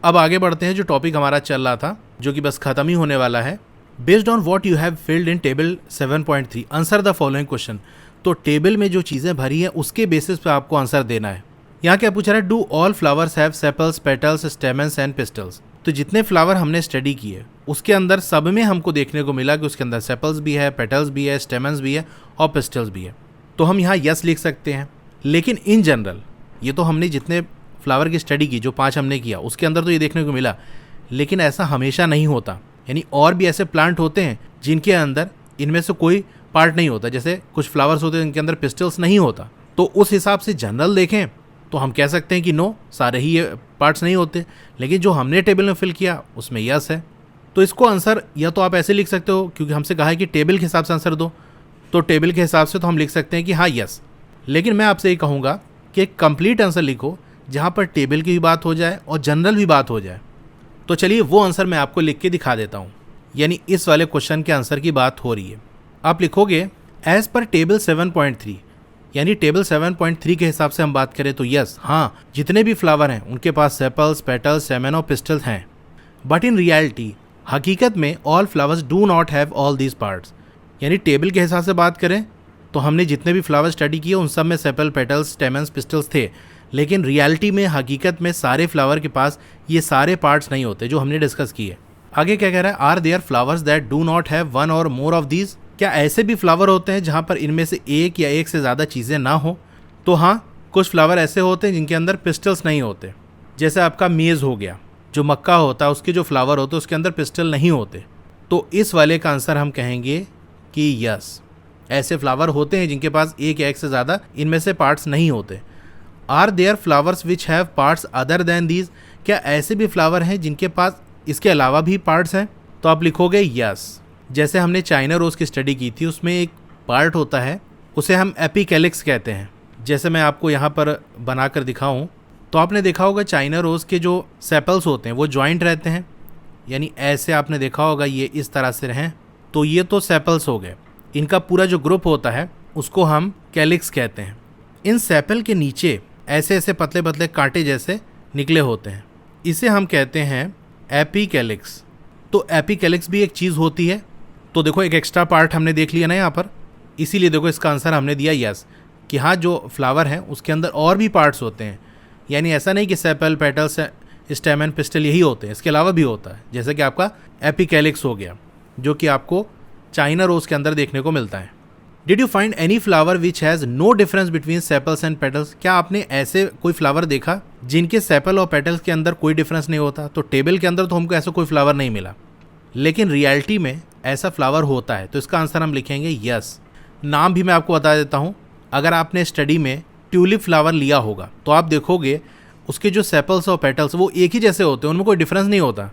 अब आगे बढ़ते हैं, जो टॉपिक हमारा चल रहा था जो कि बस ख़त्म ही होने वाला है। Based on what you have filled in table 7.3 answer the following question. तो टेबल में जो चीज़ें भरी हैं उसके बेसिस पे आपको आंसर देना है। यहाँ क्या पूछ रहा है, do all flowers have sepals, petals, stamens and pistols. तो जितने फ्लावर हमने स्टडी किए उसके अंदर सब में हमको देखने को मिला कि उसके अंदर सेपल्स भी है, पेटल्स भी है, स्टेमन्स भी है और पिस्टल्स भी है। तो हम यहाँ यस लिख सकते हैं। लेकिन इन जनरल ये तो हमने जितने फ्लावर की स्टडी की, जो 5 हमने किया उसके अंदर तो ये देखने को मिला, लेकिन ऐसा हमेशा नहीं होता। यानी और भी ऐसे प्लांट होते हैं जिनके अंदर इनमें से कोई पार्ट नहीं होता। जैसे कुछ फ्लावर्स होते हैं जिनके अंदर पिस्टल्स नहीं होता। तो उस हिसाब से जनरल देखें तो हम कह सकते हैं कि नो, सारे ही ये पार्ट्स नहीं होते। लेकिन जो हमने टेबल में फिल किया उसमें यस है। तो इसको आंसर या तो आप ऐसे लिख सकते हो, क्योंकि हमसे कहा है कि टेबल के हिसाब से आंसर दो, तो टेबल के हिसाब से तो हम लिख सकते हैं कि हाँ यस। लेकिन मैं आपसे ये कहूँगा कि एक कंप्लीट आंसर लिखो जहाँ पर टेबल की भी बात हो जाए और जनरल भी बात हो जाए। तो चलिए वो आंसर मैं आपको लिख के दिखा देता हूँ। यानी इस वाले क्वेश्चन के आंसर की बात हो रही है। आप लिखोगे एज पर टेबल 7.3, यानी टेबल 7.3 के हिसाब से हम बात करें तो यस, हाँ, जितने भी फ्लावर हैं उनके पास सेपल्स, पेटल्स, स्टेमन और पिस्टल्स हैं। बट इन रियलिटी, हकीकत में all flowers do not have all these parts. यानी टेबल के हिसाब से बात करें तो हमने जितने भी फ्लावर स्टडी किए उन सब में सेपल, पेटल्स, स्टेमन्स, पिस्टल्स थे। लेकिन रियलिटी में, हकीकत में सारे फ्लावर के पास ये सारे पार्ट्स नहीं होते जो हमने डिस्कस किए। आगे क्या कह रहा है, are there flowers that do not have one or more of these. क्या ऐसे भी फ्लावर होते हैं जहाँ पर इनमें से एक या एक से ज़्यादा चीज़ें ना हो? तो हाँ, कुछ फ्लावर ऐसे होते हैं जिनके अंदर पिस्टल्स नहीं होते। जैसे आपका मेज़ हो गया, जो मक्का होता है उसके जो फ्लावर होते हैं उसके अंदर पिस्टल नहीं होते। तो इस वाले का आंसर हम कहेंगे कि यस, ऐसे फ्लावर होते हैं जिनके पास एक या एक से ज़्यादा इनमें से पार्ट्स नहीं होते। Are there flowers which have parts other than these. क्या ऐसे भी फ्लावर हैं जिनके पास इसके अलावा भी पार्ट्स हैं? तो आप लिखोगे यस। जैसे हमने चाइना रोज़ की स्टडी की थी, उसमें एक पार्ट होता है उसे हम एपिकैलिक्स कहते हैं। जैसे मैं आपको यहाँ पर बनाकर दिखाऊं तो आपने देखा होगा चाइना रोज़ के जो सेपल्स होते हैं वो जॉइंट रहते हैं। यानी ऐसे आपने देखा होगा, ये इस तरह से रहें तो ये तो सेपल्स हो गए। इनका पूरा जो ग्रुप होता है उसको हम कैलिक्स कहते हैं। इन सेपल के नीचे ऐसे ऐसे पतले पतले कांटे जैसे निकले होते हैं, इसे हम कहते हैं एपिकैलिक्स। तो एपिकैलिक्स भी एक चीज़ होती है। तो देखो एक एक्स्ट्रा पार्ट हमने देख लिया ना यहाँ पर, इसीलिए देखो इसका आंसर हमने दिया यस, कि हाँ जो फ्लावर है उसके अंदर और भी पार्ट्स होते हैं। यानी ऐसा नहीं कि सेपल, पेटल्स, स्टेमन, पिस्टल यही होते हैं, इसके अलावा भी होता है। जैसे कि आपका एपिकैलिक्स हो गया जो कि आपको चाइना रोज़ के अंदर देखने को मिलता है। Did you find any flower which has no difference between sepals and petals. क्या आपने ऐसे कोई फ्लावर देखा जिनके सेपल और पेटल्स के अंदर कोई डिफरेंस नहीं होता? तो टेबल के अंदर तो हमको ऐसा कोई फ्लावर नहीं मिला, लेकिन रियलिटी में ऐसा फ्लावर होता है। तो इसका आंसर हम लिखेंगे यस। नाम भी मैं आपको बता देता हूँ। अगर आपने स्टडी में ट्यूलिप फ्लावर लिया होगा तो आप देखोगे उसके जो सेपल्स और पेटल्स वो एक ही जैसे होते हैं, उनमें कोई डिफरेंस नहीं होता।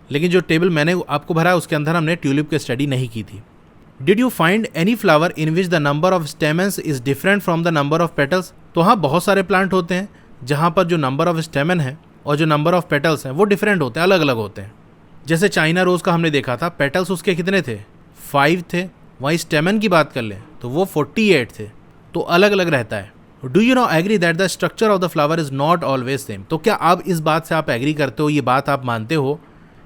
लेकिन जो टेबल मैंने आपको भरा उसके अंदर हमने ट्यूलिप की स्टडी नहीं की थी। Did you find any flower in which the number of stamens is different from the number of petals. तो हाँ, बहुत सारे प्लांट होते हैं जहाँ पर जो नंबर ऑफ स्टेमन है और जो नंबर ऑफ पेटल्स हैं वो डिफरेंट होते हैं, अलग अलग होते हैं। जैसे चाइना रोज़ का हमने देखा था, पेटल्स उसके कितने थे? 5 थे। वहीं स्टेमन की बात कर लें तो वो 48 थे। तो अलग अलग रहता है। Do you no agree that the structure of the flower is not always same. तो क्या आप इस बात से आप एग्री करते हो, ये बात आप मानते हो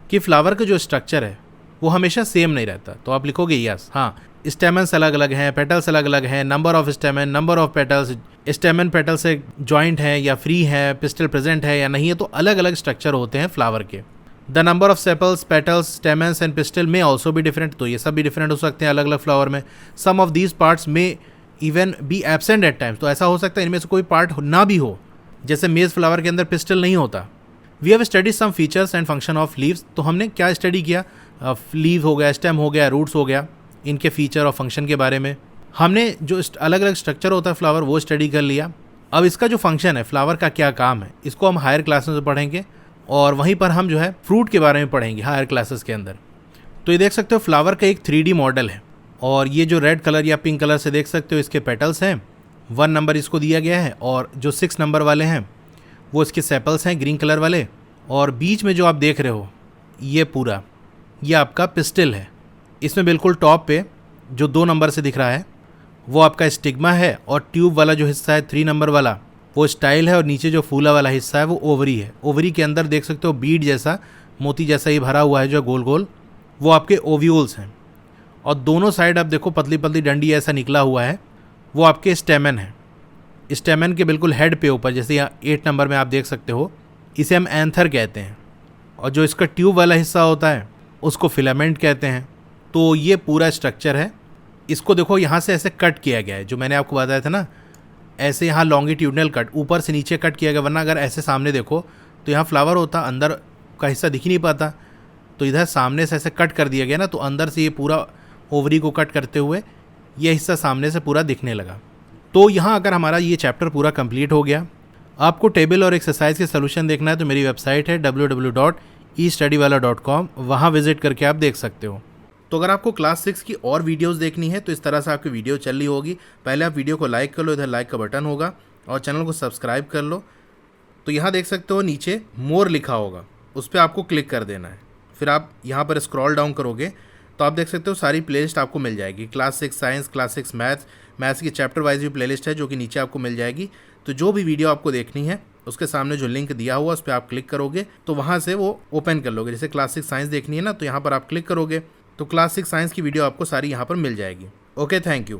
कि फ्लावर का जो स्ट्रक्चर है वो हमेशा सेम नहीं रहता? तो आप लिखोगे यस। हाँ, स्टेमन्स अलग अलग हैं, पेटल्स अलग अलग हैं, number of स्टेमन, number of petals, स्टेमन petal से जॉइंट है या फ्री है, पिस्टल प्रेजेंट है या नहीं है, तो अलग अलग स्ट्रक्चर होते हैं फ्लावर के। The number of sepals, petals, stamens and pistol में ऑल्सो भी डिफरेंट। तो ये सब भी डिफरेंट हो सकते हैं अलग अलग फ्लावर में। Some of these parts may even be absent at times. तो ऐसा हो सकता है इनमें से कोई पार्ट ना भी हो, जैसे मेज फ्लावर के अंदर पिस्टल नहीं होता। We have studied some features and function of leaves. तो हमने क्या स्टडी किया? लीव हो गया, स्टेम हो गया, रूट्स हो गया, इनके फीचर और फंक्शन के बारे में हमने जो अलग अलग स्ट्रक्चर होता है फ्लावर वो स्टडी कर लिया। अब इसका जो फंक्शन है, फ्लावर का क्या काम है, इसको हम हायर क्लासेस में पढ़ेंगे और वहीं पर हम जो है फ्रूट के बारे में पढ़ेंगे हायर क्लासेस के अंदर। तो ये देख सकते हो फ्लावर का एक 3D मॉडल है और ये जो रेड कलर या पिंक कलर से देख सकते हो इसके पेटल्स हैं, 1 नंबर इसको दिया गया है और जो 6 नंबर वाले हैं वो इसके सेपल्स हैं ग्रीन कलर वाले। और बीच में जो आप देख रहे हो ये पूरा ये आपका पिस्टल है। इसमें बिल्कुल टॉप पे जो 2 नंबर से दिख रहा है वो आपका स्टिग्मा है और ट्यूब वाला जो हिस्सा है 3 नंबर वाला वो स्टाइल है और नीचे जो फूला वाला हिस्सा है वो ओवरी है। ओवरी के अंदर देख सकते हो बीड जैसा मोती जैसा ही भरा हुआ है जो गोल गोल, वो आपके ओव्यूल्स हैं। और दोनों साइड आप देखो पतली पतली डंडी ऐसा निकला हुआ है, वो आपके स्टेमन है। स्टेमन के बिल्कुल हेड पे ऊपर जैसे यहाँ 8 नंबर में आप देख सकते हो, इसे हम एंथर कहते हैं। और जो इसका ट्यूब वाला हिस्सा होता है उसको फिलामेंट कहते हैं। तो ये पूरा स्ट्रक्चर है। इसको देखो यहाँ से ऐसे कट किया गया है, जो मैंने आपको बताया था ना, ऐसे यहाँ लॉन्गिट्यूडनल कट ऊपर से नीचे कट किया गया। वरना अगर ऐसे सामने देखो तो यहाँ फ्लावर होता, अंदर का हिस्सा दिख ही नहीं पाता। तो इधर सामने से ऐसे कट कर दिया गया ना, तो अंदर से ये पूरा ओवरी को कट करते हुए ये हिस्सा सामने से पूरा दिखने लगा। तो यहाँ अगर हमारा ये चैप्टर पूरा कंप्लीट हो गया। आपको टेबल और एक्सरसाइज के सोल्यूशन देखना है तो मेरी वेबसाइट है www.estudywala.com, वहाँ विजिट करके आप देख सकते हो। तो अगर आपको क्लास 6 की और वीडियोस देखनी है तो इस तरह से आपकी वीडियो चल रही होगी। पहले आप वीडियो को लाइक कर लो, इधर लाइक का बटन होगा, और चैनल को सब्सक्राइब कर लो। तो यहाँ देख सकते हो नीचे मोर लिखा होगा, उस पर आपको क्लिक कर देना है। फिर आप यहाँ पर स्क्रॉल डाउन करोगे तो आप देख सकते हो सारी प्लेलिस्ट आपको मिल जाएगी। क्लास 6 साइंस, क्लास 6 मैथ्स की चैप्टर वाइज भी प्लेलिस्ट है जो कि नीचे आपको मिल जाएगी। तो जो भी वीडियो आपको देखनी है उसके सामने जो लिंक दिया हुआ उस पर आप क्लिक करोगे तो वहाँ से वो ओपन कर लोगे। जैसे क्लास 6 साइंस देखनी है ना, तो यहाँ पर आप क्लिक करोगे तो क्लास 6 साइंस की वीडियो आपको सारी यहाँ पर मिल जाएगी। Okay, thank you.